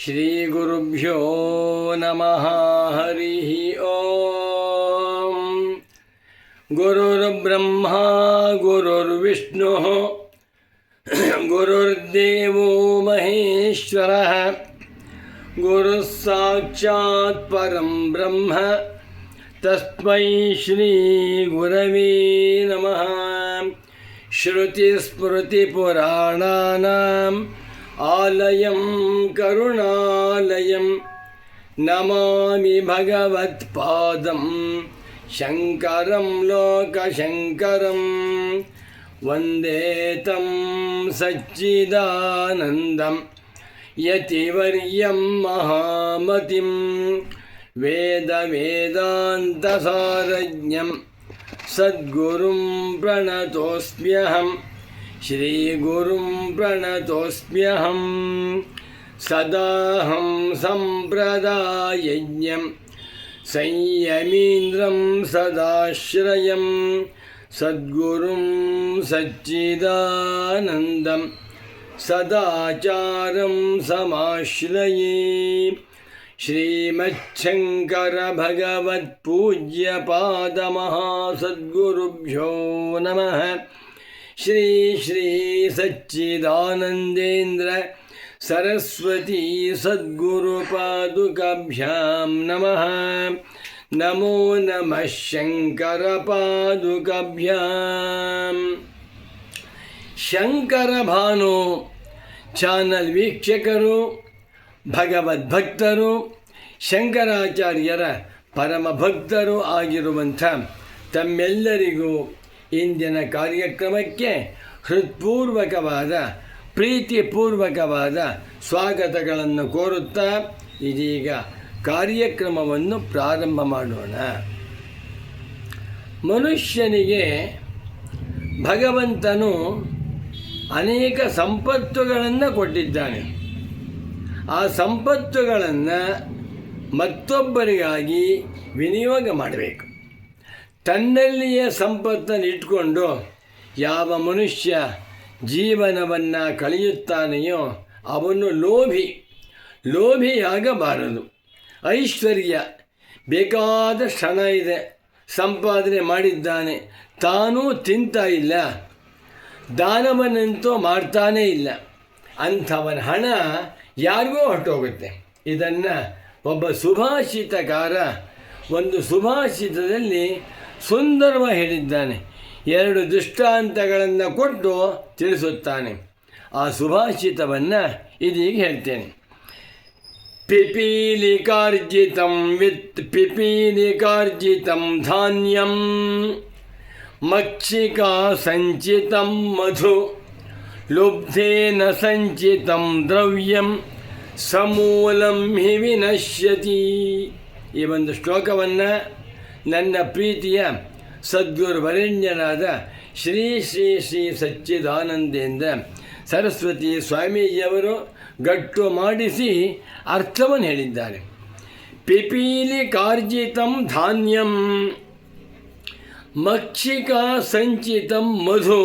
ಶ್ರೀಗುರುಭ್ಯೋ ನಮಃ ಹರಿ ಓಂ. ಗುರುರ್ಬ್ರಹ್ಮ ಗುರುರ್ವಿಷ್ಣು ಗುರುರ್ದೇವೋ ಮಹೇಶ್ವರಃ ಗುರುಃ ಸಾಕ್ಷಾತ್ ಪರಂ ಬ್ರಹ್ಮ ತಸ್ಮೈ ಶ್ರೀ ಗುರವೇ ನಮಃ. ಶ್ರುತಿಸ್ಮೃತಿಪುರಾಣಾನಾಂ ಆಲಯಂ ಕರುಣಾಲಯಂ ನಮಾಮಿ ಭಗವತ್ಪಾದಂ ಶಂಕರಂ ಲೋಕಶಂಕರಂ. ವಂದೇ ತಂ ಸಚ್ಚಿದಾನಂದಂ ಯತಿವರ್ಯಂ ಮಹಾಮತಿಂ ವೇದಾಂತಸಾರಜ್ಞಂ ಸದ್ಗುರುಂ ಪ್ರಣತೋಸ್ಮ್ಯಹಂ ಶ್ರೀಗುರುಂ ಪ್ರಣತೋಸ್ಮ್ಯಹಂ. ಸದಾಹಂ ಸಂಪ್ರದಾಯಜ್ಞಂ ಸಂಯಮೀಂದ್ರಂ ಸದಾಶ್ರಯಂ ಸದ್ಗುರುಂ ಸಚ್ಚಿದಾನಂದಂ ಸದಾಚಾರಂ ಸಮಾಶ್ರಯೇ. ಶ್ರೀಮಚ್ಛಂಕರ ಭಗವತ್ಪೂಜ್ಯ ಪಾದಮಹಾಸದ್ಗುರುಭ್ಯೋ ನಮಃ. ಶ್ರೀ ಶ್ರೀ ಸಚ್ಚಿದಾನಂದೇಂದ್ರ ಸರಸ್ವತಿ ಸದ್ಗುರು ಪಾದುಕಾಭ್ಯಾಂ ನಮಃ. ನಮೋ ನಮಃ ಶಂಕರ ಪಾದುಕಾಭ್ಯಾಂ. ಶಂಕರ ಭಾನು ಚಾನಲ್ ವೀಕ್ಷಕರು, ಭಗವದ್ಭಕ್ತರು, ಶಂಕರಾಚಾರ್ಯರ ಪರಮ ಭಕ್ತರು ಆಗಿರುವಂಥ ತಮ್ಮೆಲ್ಲರಿಗೂ ಇಂದಿನ ಕಾರ್ಯಕ್ರಮಕ್ಕೆ ಹೃತ್ಪೂರ್ವಕವಾದ ಪ್ರೀತಿಪೂರ್ವಕವಾದ ಸ್ವಾಗತಗಳನ್ನು ಕೋರುತ್ತಾ ಇದೀಗ ಕಾರ್ಯಕ್ರಮವನ್ನು ಪ್ರಾರಂಭ ಮಾಡೋಣ. ಮನುಷ್ಯನಿಗೆ ಭಗವಂತನು ಅನೇಕ ಸಂಪತ್ತುಗಳನ್ನು ಕೊಟ್ಟಿದ್ದಾನೆ. ಆ ಸಂಪತ್ತುಗಳನ್ನು ಮತ್ತೊಬ್ಬರಿಗಾಗಿ ವಿನಿಯೋಗ ಮಾಡಬೇಕು. ತನ್ನಲ್ಲಿಯೇ ಸಂಪತ್ತನ್ನು ಇಟ್ಕೊಂಡು ಯಾವ ಮನುಷ್ಯ ಜೀವನವನ್ನು ಕಳೆಯುತ್ತಾನೆಯೋ ಅವನು ಲೋಭಿಯಾಗಬಾರದು. ಐಶ್ವರ್ಯ ಬೇಕಾದಷ್ಟು ಹಣ ಇದೆ, ಸಂಪಾದನೆ ಮಾಡಿದ್ದಾನೆ, ತಾನೂ ತಿಂತಾ ಇಲ್ಲ, ದಾನವನ್ನಂತೂ ಮಾಡ್ತಾನೇ ಇಲ್ಲ, ಅಂಥವನ ಹಣ ಯಾರಿಗೋ ಹೊರಟೋಗುತ್ತೆ. ಇದನ್ನು ಒಬ್ಬ ಸುಭಾಷಿತಕಾರ ಒಂದು ಸುಭಾಷಿತದಲ್ಲಿ ಸುಂದರವಾಗಿ ಹೇಳಿದ್ದಾನೆ. 2 ದೃಷ್ಟಾಂತಗಳನ್ನು ಕೊಟ್ಟು ತಿಳಿಸುತ್ತಾನೆ. ಆ ಸುಭಾಷಿತವನ್ನು ಇದೀಗ ಹೇಳ್ತೇನೆ. ಪಿಪೀಲಿಕಾರ್ಜಿತಂ ಧಾನ್ಯಂ ಮಕ್ಷಿಕಾ ಸಂಚಿತಂ ಮಧು ಲುಬ್ಧೇನ ಸಂಚಿತಂ ದ್ರವ್ಯಂ ಸಮೂಲಂ ಹಿ ವಿನಶ್ಯತಿ. ಈ ಒಂದು ಶ್ಲೋಕವನ್ನು ನನ್ನ ಪ್ರೀತಿಯ ಸದ್ಗುರುವರೆಣ್ಯರಾದ ಶ್ರೀ ಶ್ರೀ ಶ್ರೀ ಸಚ್ಚಿದಾನಂದೇಂದ್ರ ಸರಸ್ವತಿ ಸ್ವಾಮೀಜಿಯವರು ಗಟ್ಟು ಮಾಡಿಸಿ ಅರ್ಥವನ್ನು ಹೇಳಿದ್ದಾರೆ. ಪಿಪೀಲಿಕಾರ್ಜಿತಂ ಧಾನ್ಯಂ ಮಕ್ಷಿಕಾ ಸಂಚಿತಂ ಮಧು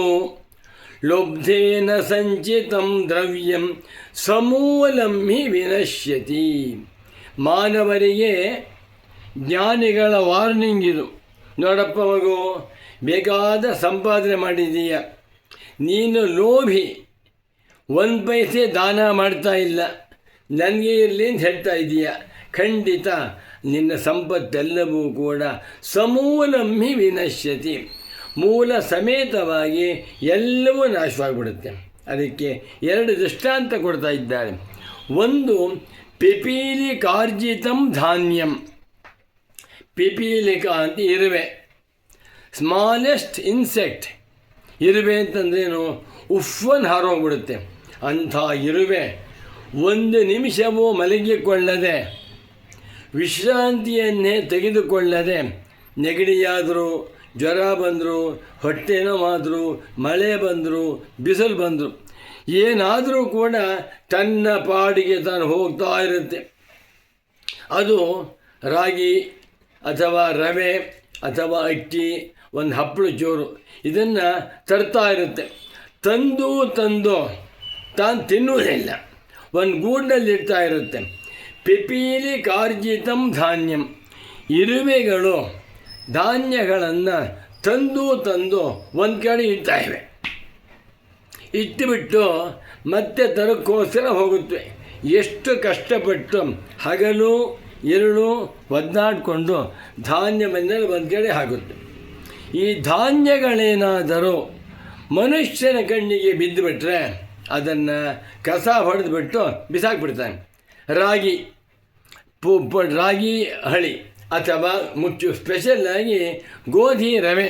ಲುಬ್ಧೇನ ಸಂಚಿತಂ ದ್ರವ್ಯಂ ಸಮೂಲಂ ಹಿ ವಿನಶ್ಯತಿ. ಮಾನವರಿಗೆ ಜ್ಞಾನಿಗಳ ವಾರ್ನಿಂಗ್ ಇದು. ನೋಡಪ್ಪ ಮಗು, ಬೇಕಾದ ಸಂಪಾದನೆ ಮಾಡಿದೀಯ, ನೀನು ಲೋಭಿ, 1 ಪೈಸೆ ದಾನ ಮಾಡ್ತಾ ಇಲ್ಲ, ನನಗೆ ಇರಲಿ ಅಂತ ಹೇಳ್ತಾ ಇದ್ದೀಯ. ಖಂಡಿತ ನಿನ್ನ ಸಂಪತ್ತೆಲ್ಲವೂ ಕೂಡ ಸಮೂಲಂ ಹಿ ವಿನಶ್ಯತಿ, ಮೂಲ ಸಮೇತವಾಗಿ ಎಲ್ಲವೂ ನಾಶವಾಗಿಬಿಡುತ್ತೆ. ಅದಕ್ಕೆ 2 ದೃಷ್ಟಾಂತ ಕೊಡ್ತಾ ಇದ್ದಾರೆ. ಒಂದು, ಪಿಪೀಲಿಕಾರ್ಜಿತಂ ಧಾನ್ಯಂ. ಪಿಪೀಲಿಕ ಅಂತ ಇರುವೆ, ಸ್ಮಾಲೆಸ್ಟ್ ಇನ್ಸೆಕ್ಟ್. ಇರುವೆ ಅಂತಂದ್ರೇನು? ಉಫ್ಫನ್ನು ಹಾರೋಗ್ಬಿಡುತ್ತೆ. ಅಂಥ ಇರುವೆ 1 ನಿಮಿಷವೂ ಮಲಗಿಕೊಳ್ಳದೆ, ವಿಶ್ರಾಂತಿಯನ್ನೇ ತೆಗೆದುಕೊಳ್ಳದೆ, ನೆಗಡಿಯಾದರೂ, ಜ್ವರ ಬಂದರು, ಹೊಟ್ಟೆ ನೋವಾದರೂ, ಮಳೆ ಬಂದರು, ಬಿಸಿಲು ಬಂದರು, ಏನಾದರೂ ಕೂಡ ತನ್ನ ಪಾಡಿಗೆ ತಾನು ಹೋಗ್ತಾ ಇರುತ್ತೆ. ಅದು ರಾಗಿ ಅಥವಾ ರವೆ ಅಥವಾ ಅಕ್ಕಿ, ಒಂದು ಹಪ್ಪಳು ಜೋರು ಇದನ್ನು ತರ್ತಾ ಇರುತ್ತೆ. ತಂದು ತಾನು ತಿನ್ನುವುದಿಲ್ಲ. ಒಂದು ಗೂಡಿನಲ್ಲಿ ಇರ್ತಾ ಇರುತ್ತೆ. ಪಿಪೀಲಿ ಕಾರ್ಜಿತಂ ಧಾನ್ಯಂ, ಇರುವೆಗಳು ಧಾನ್ಯಗಳನ್ನು ತಂದು ಒಂದು ಕಡೆ ಇಡ್ತಾ ಇವೆ. ಇಟ್ಟುಬಿಟ್ಟು ಮತ್ತೆ ತರಕ್ಕೋಸ್ಕರ ಹೋಗುತ್ತವೆ. ಎಷ್ಟು ಕಷ್ಟಪಟ್ಟು ಹಗಲು ഇരുಳು ಒದ್ದಾಡಿಕೊಂಡು ಧಾನ್ಯವನ್ನೆಲ್ಲ ಒಂದು ಕಡೆ ಹಾಕುತ್ತೆ. ಈ ಧಾನ್ಯಗಳೇನಾದರೂ ಮನುಷ್ಯನ ಕಣ್ಣಿಗೆ ಬಿದ್ದುಬಿಟ್ರೆ ಅದನ್ನು ಕಸ ಹೊಡೆದುಬಿಟ್ಟು ಬಿಸಾಕ್ಬಿಡ್ತಾನೆ. ರಾಗಿ ರಾಗಿ ಹಳಿ ಅಥವಾ ಸ್ಪೆಷಲ್ಲಾಗಿ ಗೋಧಿ ರವೆ,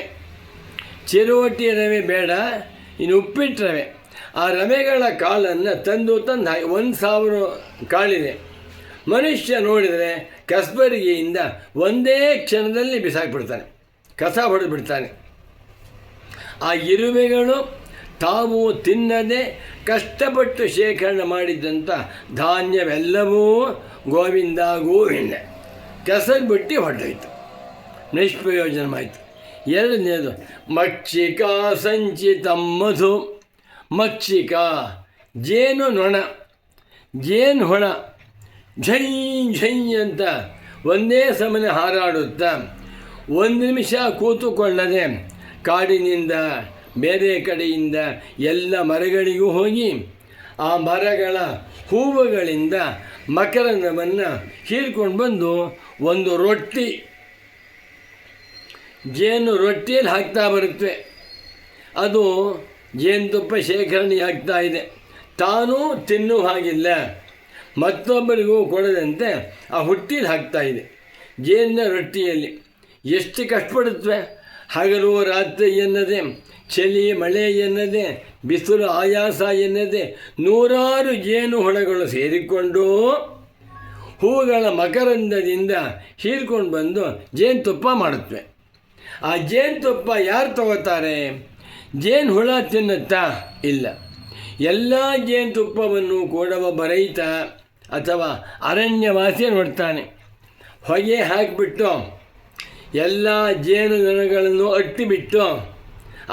ಚಿರೋಟಿ ರವೆ ಬೇಡ, ಇನ್ನು ಉಪ್ಪಿಟ್ಟು ರವೆ, ಆ ರವೆಗಳ ಕಾಳನ್ನು ತಂದು 1,000 ಕಾಳಿದೆ. ಮನುಷ್ಯ ನೋಡಿದರೆ ಕಸ್ಬರಿಗೆಯಿಂದ ಒಂದೇ ಕ್ಷಣದಲ್ಲಿ ಬಿಸಾಕ್ಬಿಡ್ತಾನೆ, ಕಸ ಹೊಡೆದು ಬಿಡ್ತಾನೆ. ಆ ಇರುವೆಗಳು ತಾವು ತಿನ್ನದೆ ಕಷ್ಟಪಟ್ಟು ಶೇಖರಣೆ ಮಾಡಿದ್ದಂಥ ಧಾನ್ಯವೆಲ್ಲವೂ ಗೋವಿಂದ ಗೋವಿಂದ ಕೆಸರು ಹೊರಟೋಯ್ತು, ನಿಷ್ಪ್ರಯೋಜನವಾಯಿತು. ಎರಡನೇದು ಮಕ್ಷಿಕಾ ಸಂಚಿತ ಮಧು. ಮಕ್ಷಿಕಾ ಜೇನು ನೊಣ, ಜೇನು ಹೊಳ ಝೈ ಝೈ ಅಂತ ಒಂದೇ ಸಮನೆ ಹಾರಾಡುತ್ತಾ 1 ನಿಮಿಷ ಕೂತುಕೊಳ್ಳದೆ ಕಾಡಿನಿಂದ ಬೇರೆ ಕಡೆಯಿಂದ ಎಲ್ಲ ಮರಗಳಿಗೂ ಹೋಗಿ ಆ ಮರಗಳ ಹೂವುಗಳಿಂದ ಮಕರಂದವನ್ನು ಹೀರ್ಕೊಂಡು ಬಂದು ಒಂದು ರೊಟ್ಟಿ, ಜೇನು ರೊಟ್ಟಿಯಲ್ಲಿ ಹಾಕ್ತಾ ಬರುತ್ತೆ. ಅದು ಜೇನುತುಪ್ಪ ಶೇಖರಣೆ ಆಗ್ತಾ ಇದೆ. ತಾನೂ ತಿನ್ನುವ ಹಾಗಿಲ್ಲ, ಮತ್ತೊಬ್ಬರಿಗೂ ಕೊಡದಂತೆ ಆ ಹುಟ್ಟಿಲಿ ಹಾಕ್ತಾ ಇದೆ. ಜೇನಿನ ರೊಟ್ಟಿಯಲ್ಲಿ ಎಷ್ಟು ಕಷ್ಟಪಡುತ್ತವೆ. ಹಗಲು ರಾತ್ರಿ ಎನ್ನದೆ, ಚಳಿ ಮಳೆ ಎನ್ನದೆ, ಬಿಸಿಲು ಆಯಾಸ ಎನ್ನದೆ 100 ಜೇನು ಹುಳಗಳು ಸೇರಿಕೊಂಡು ಹೂವುಗಳ ಮಕರಂದದಿಂದ ಹೀರ್ಕೊಂಡು ಬಂದು ಜೇನುತುಪ್ಪ ಮಾಡುತ್ತವೆ. ಆ ಜೇನುತುಪ್ಪ ಯಾರು ತಗೋತಾರೆ? ಜೇನು ಹುಳ ತಿನ್ನುತ್ತಾ? ಇಲ್ಲ. ಎಲ್ಲ ಜೇನುತುಪ್ಪವನ್ನು ಕೊಡುವ ರೈತ ಅಥವಾ ಅರಣ್ಯವಾಸಿ ನೋಡ್ತಾನೆ. ಹೊಗೆ ಹಾಕಿಬಿಟ್ಟು ಎಲ್ಲ ಜೇನುನೊಣಗಳನ್ನು ಅಟ್ಟಿಬಿಟ್ಟು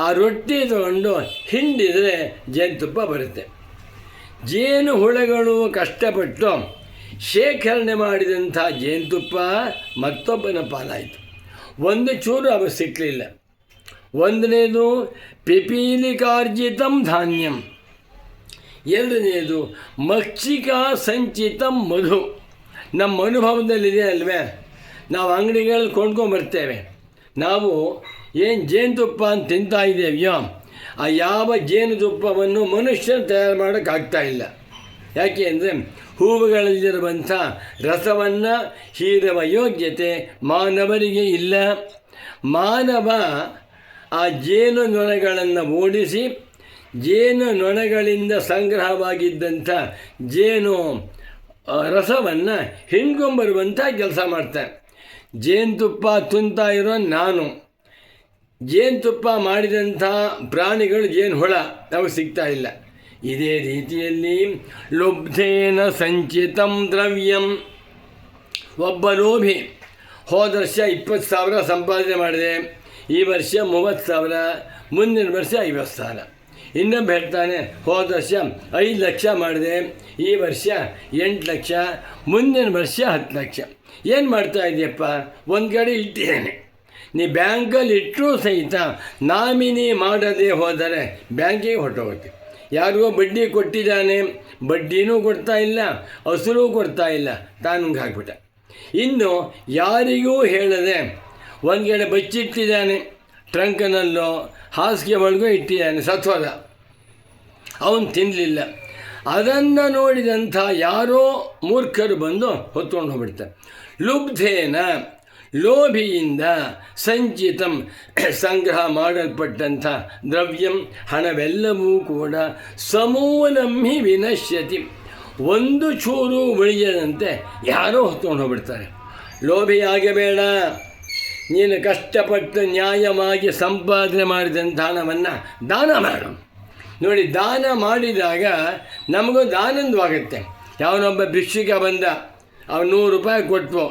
ಆ ರೊಟ್ಟಿ ತಗೊಂಡು ಹಿಂಡಿದರೆ ಜೇನುತುಪ್ಪ ಬರುತ್ತೆ. ಜೇನು ಹುಳಗಳು ಕಷ್ಟಪಟ್ಟು ಶೇಖರಣೆ ಮಾಡಿದಂಥ ಜೇನುತುಪ್ಪ ಮತ್ತೊಬ್ಬನ ಪಾಲಾಯಿತು. ಒಂದು ಚೂರು ಅವ ಸಿಕ್ಕಲಿಲ್ಲ. ಒಂದನೇದು ಪಿಪೀಲಿಕಾರ್ಜಿತಂ ಧಾನ್ಯಂ, ಎರಡನೇದು ಮಕ್ಷಿಕಾ ಸಂಚಿತಂ ಮಧು. ನಮ್ಮ ಅನುಭವದಲ್ಲಿದೆ ಅಲ್ವೇ, ನಾವು ಅಂಗಡಿಗಳಲ್ಲಿ ಕೊಂಡ್ಕೊಂಬರ್ತೇವೆ. ನಾವು ಏನು ಜೇನುತುಪ್ಪ ಅಂತ ತಿಂತಾ ಇದ್ದೇವೆಯೋ ಆ ಯಾವ ಜೇನುತುಪ್ಪವನ್ನು ಮನುಷ್ಯನ ತಯಾರು ಮಾಡೋಕ್ಕಾಗ್ತಾ ಇಲ್ಲ. ಯಾಕೆ ಅಂದರೆ ಹೂವುಗಳಲ್ಲಿರುವಂಥ ರಸವನ್ನು ಹೀರುವ ಯೋಗ್ಯತೆ ಮಾನವರಿಗೆ ಇಲ್ಲ. ಮಾನವ ಆ ಜೇನು ನೊಣಗಳನ್ನು ಓಡಿಸಿ ಜೇನು ನೊಣಗಳಿಂದ ಸಂಗ್ರಹವಾಗಿದ್ದಂಥ ಜೇನು ರಸವನ್ನು ಹಿಂಡ್ಕೊಂಬರುವಂಥ ಕೆಲಸ ಮಾಡ್ತಾನೆ. ಜೇನುತುಪ್ಪ ತಿಂತಾ ಇರೋ ನಾನು, ಜೇನುತುಪ್ಪ ಮಾಡಿದಂಥ ಪ್ರಾಣಿಗಳು ಜೇನು ಹುಳ ನಾವು ಸಿಗ್ತಾ ಇಲ್ಲ. ಇದೇ ರೀತಿಯಲ್ಲಿ ಲುಬ್ಧೇನ ಸಂಚಿತಂ ದ್ರವ್ಯಂ. ಒಬ್ಬ ಲೋಭಿ ಹೋದ ವರ್ಷ 20,000 ಸಂಪಾದನೆ ಮಾಡಿದೆ, ಈ ವರ್ಷ 30,000, ಮುಂದಿನ ವರ್ಷ 50,000. ಇನ್ನೊಬ್ಬ ಹೇಳ್ತಾನೆ ಹೋದ ವರ್ಷ 5 ಲಕ್ಷ ಮಾಡಿದೆ, ಈ ವರ್ಷ 8 ಲಕ್ಷ, ಮುಂದಿನ ವರ್ಷ 10 ಲಕ್ಷ. ಏನು ಮಾಡ್ತಾ ಇದೆಯಪ್ಪ? ಒಂದು ಕಡೆ ಇಟ್ಟಿದ್ದೇನೆ. ನೀ ಬ್ಯಾಂಕಲ್ಲಿ ಇಟ್ಟರೂ ಸಹಿತ ನಾಮಿನಿ ಮಾಡದೆ ಹೋದರೆ ಬ್ಯಾಂಕಿಗೆ ಹೊರಟೋಗುತ್ತೆ. ಯಾರಿಗೋ ಬಡ್ಡಿ ಕೊಟ್ಟಿದ್ದಾನೆ, ಬಡ್ಡಿನೂ ಕೊಡ್ತಾ ಇಲ್ಲ, ಹಸಿರು ಕೊಡ್ತಾ ಇಲ್ಲ, ತಾನು ಹಾಕ್ಬಿಟ್ಟ. ಇನ್ನು ಯಾರಿಗೂ ಹೇಳದೆ ಒಂದು ಕಡೆ ಬಚ್ಚಿಟ್ಟಿದ್ದಾನೆ, ಟ್ರಂಕ್ನಲ್ಲೋ ಹಾಸಿಗೆ ಒಳಗೂ ಇಟ್ಟಿದ್ದಾನೆ, ಸತ್ವದ ಅವನು ತಿನ್ನಲಿಲ್ಲ. ಅದನ್ನು ನೋಡಿದಂಥ ಯಾರೋ ಮೂರ್ಖರು ಬಂದು ಹೊತ್ಕೊಂಡು ಹೋಗ್ಬಿಡ್ತಾರೆ. ಲುಬ್ಧೇನ ಲೋಭಿಯಿಂದ ಸಂಚಿತಂ ಸಂಗ್ರಹ ಮಾಡಲ್ಪಟ್ಟಂಥ ದ್ರವ್ಯಂ ಹಣವೆಲ್ಲವೂ ಕೂಡ ಸಮೂಲಂ ಹಿ ವಿನಶ್ಯತಿ, ಒಂದು ಚೂರು ಉಳಿಯದಂತೆ ಯಾರೋ ಹೊತ್ಕೊಂಡು ಹೋಗ್ಬಿಡ್ತಾರೆ. ಲೋಭಿಯಾಗಬೇಡ, ನೀನು ಕಷ್ಟಪಟ್ಟು ನ್ಯಾಯವಾಗಿ ಸಂಪಾದನೆ ಮಾಡಿದಂಥ ಹಣವನ್ನು ದಾನ ಮಾಡು. ನೋಡಿ, ದಾನ ಮಾಡಿದಾಗ ನಮಗೊಂದು ಆನಂದವಾಗುತ್ತೆ. ಯಾವನೊಬ್ಬ ಭಿಕ್ಷುಕ ಬಂದ, ಅವನು 100 ರೂಪಾಯಿ ಕೊಟ್ಟು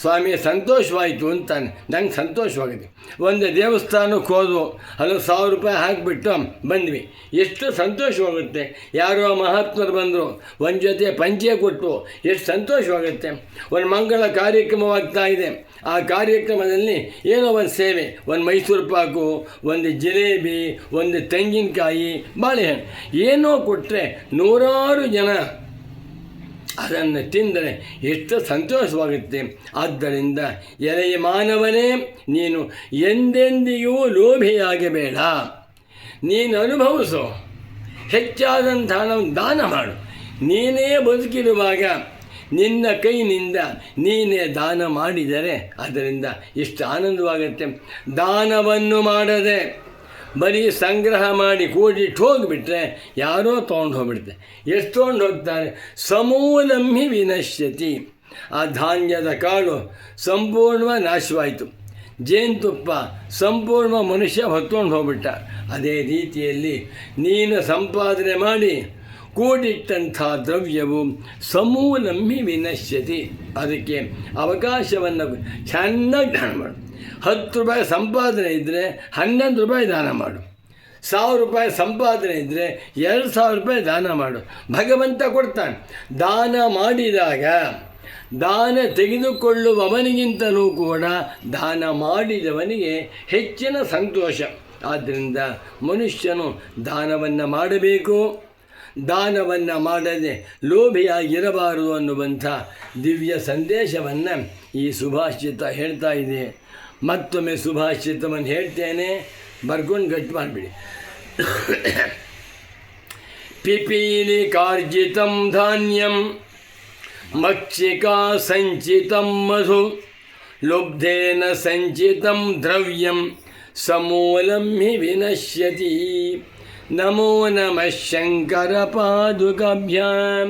ಸ್ವಾಮಿ ಸಂತೋಷವಾಯಿತು ಅಂತಾನೆ. ನಂಗೆ ಸಂತೋಷವಾಗಿದೆ. ಒಂದು ದೇವಸ್ಥಾನಕ್ಕೆ ಹೋದ್ವು, ಅಲ್ಲಿ 1000 ರೂಪಾಯಿ ಹಾಕಿಬಿಟ್ಟು ಬಂದ್ವಿ. ಎಷ್ಟು ಸಂತೋಷವಾಗುತ್ತೆ. ಯಾರೋ ಮಹಾತ್ಮರು ಬಂದರು, ಒಂದು ಜೊತೆ ಪಂಚೆ ಕೊಟ್ಟು ಎಷ್ಟು ಸಂತೋಷವಾಗುತ್ತೆ. ಒಂದು ಮಂಗಳ ಕಾರ್ಯಕ್ರಮವಾಗ್ತಾ ಇದೆ. ಆ ಕಾರ್ಯಕ್ರಮದಲ್ಲಿ ಏನೋ ಒಂದು ಸೇವೆ, ಒಂದು ಮೈಸೂರು ಪಾಕು, ಒಂದು ಜಿಲೇಬಿ, ಒಂದು ತೆಂಗಿನಕಾಯಿ, ಬಾಳೆಹಣ್ಣು ಏನೋ ಕೊಟ್ಟರೆ ನೂರಾರು ಜನ ಅದನ್ನು ತಿಂದರೆ ಎಷ್ಟು ಸಂತೋಷವಾಗುತ್ತೆ. ಆದ್ದರಿಂದ ಎಲೆಯ ಮಾನವನೇ, ನೀನು ಎಂದೆಂದಿಗೂ ಲೋಭಿಯಾಗಬೇಡ. ನೀನು ಅನುಭವಿಸು. ಹೆಚ್ಚಾದಂಥ ದಾನ ಮಾಡು. ನೀನೇ ಬದುಕಿರುವಾಗ ನಿನ್ನ ಕೈನಿಂದ ನೀನೇ ದಾನ ಮಾಡಿದರೆ ಅದರಿಂದ ಎಷ್ಟು ಆನಂದವಾಗುತ್ತೆ. ದಾನವನ್ನು ಮಾಡದೆ ಬರೀ ಸಂಗ್ರಹ ಮಾಡಿ ಕೂಡಿಟ್ಟು ಹೋಗಿಬಿಟ್ರೆ ಯಾರೋ ತೊಗೊಂಡು ಹೋಗ್ಬಿಡುತ್ತೆ. ಎಷ್ಟು ತೊಗೊಂಡು ಹೋಗ್ತಾರೆ? ಸಮೂಲಂಹಿ ವಿನಶ್ಯತಿ. ಆ ಧಾನ್ಯದ ಕಾಳು ಸಂಪೂರ್ಣವಾಗಿ ನಾಶವಾಯಿತು. ಜೇನುತುಪ್ಪ ಸಂಪೂರ್ಣ ಮನುಷ್ಯ ಹೊತ್ಕೊಂಡು ಹೋಗ್ಬಿಟ್ಟ. ಅದೇ ರೀತಿಯಲ್ಲಿ ನೀನು ಸಂಪಾದನೆ ಮಾಡಿ ಕೂಡಿಟ್ಟಂಥ ದ್ರವ್ಯವು ಸಮೂಲಂಹಿ ವಿನಶ್ಯತಿ. ಅದಕ್ಕೆ ಅವಕಾಶವನ್ನು ಚೆನ್ನಾಗಿ ದಾನ ಮಾಡು. 10 ರೂಪಾಯಿ ಸಂಪಾದನೆ ಇದ್ದರೆ 11 ರೂಪಾಯಿ ದಾನ ಮಾಡು. 1000 ರೂಪಾಯಿ ಸಂಪಾದನೆ ಇದ್ದರೆ 2000 ರೂಪಾಯಿ ದಾನ ಮಾಡು. ಭಗವಂತ ಕೊಡ್ತಾನೆ. ದಾನ ಮಾಡಿದಾಗ ದಾನ ತೆಗೆದುಕೊಳ್ಳುವವನಿಗಿಂತಲೂ ಕೂಡ ದಾನ ಮಾಡಿದವನಿಗೆ ಹೆಚ್ಚಿನ ಸಂತೋಷ. ಆದ್ದರಿಂದ ಮನುಷ್ಯನು ದಾನವನ್ನು ಮಾಡಬೇಕು. ದಾನವನ್ನು ಮಾಡದೆ ಲೋಭಿಯಾಗಿರಬಾರದು ಅನ್ನುವಂಥ ದಿವ್ಯ ಸಂದೇಶವನ್ನು ಈ ಸುಭಾಷಿತ ಹೇಳ್ತಾ ಇದೆ. ಮತ್ತೊಮ್ಮೆ ಸುಭಾಷಿತವನ್ನು ಹೇಳ್ತೇನೆ, ಬರ್ಕೊಂಡು ಗಟ್ಟಿ ಮಾಡಿಬಿಡಿ. ಪಿಪೀಲಿ ಕಾರ್ಜಿತಂ ಧಾನ್ಯಂ ಮಕ್ಷಿಕಾ ಸಂಚಿತಂ ಮಧು ಲುಬ್ಧೇನ ಸಂಚಿತಂ ದ್ರವ್ಯಂ ಸಮೂಲಂ ಹಿ ವಿನಶ್ಯತಿ. ನಮೋ ನಮಃ ಶಂಕರ ಪಾದುಕಾಭ್ಯಾಂ.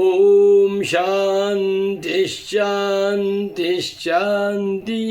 ಓಂ ಶಾಂತಿ ಶಾಂತಿ ಶಾಂತಿ.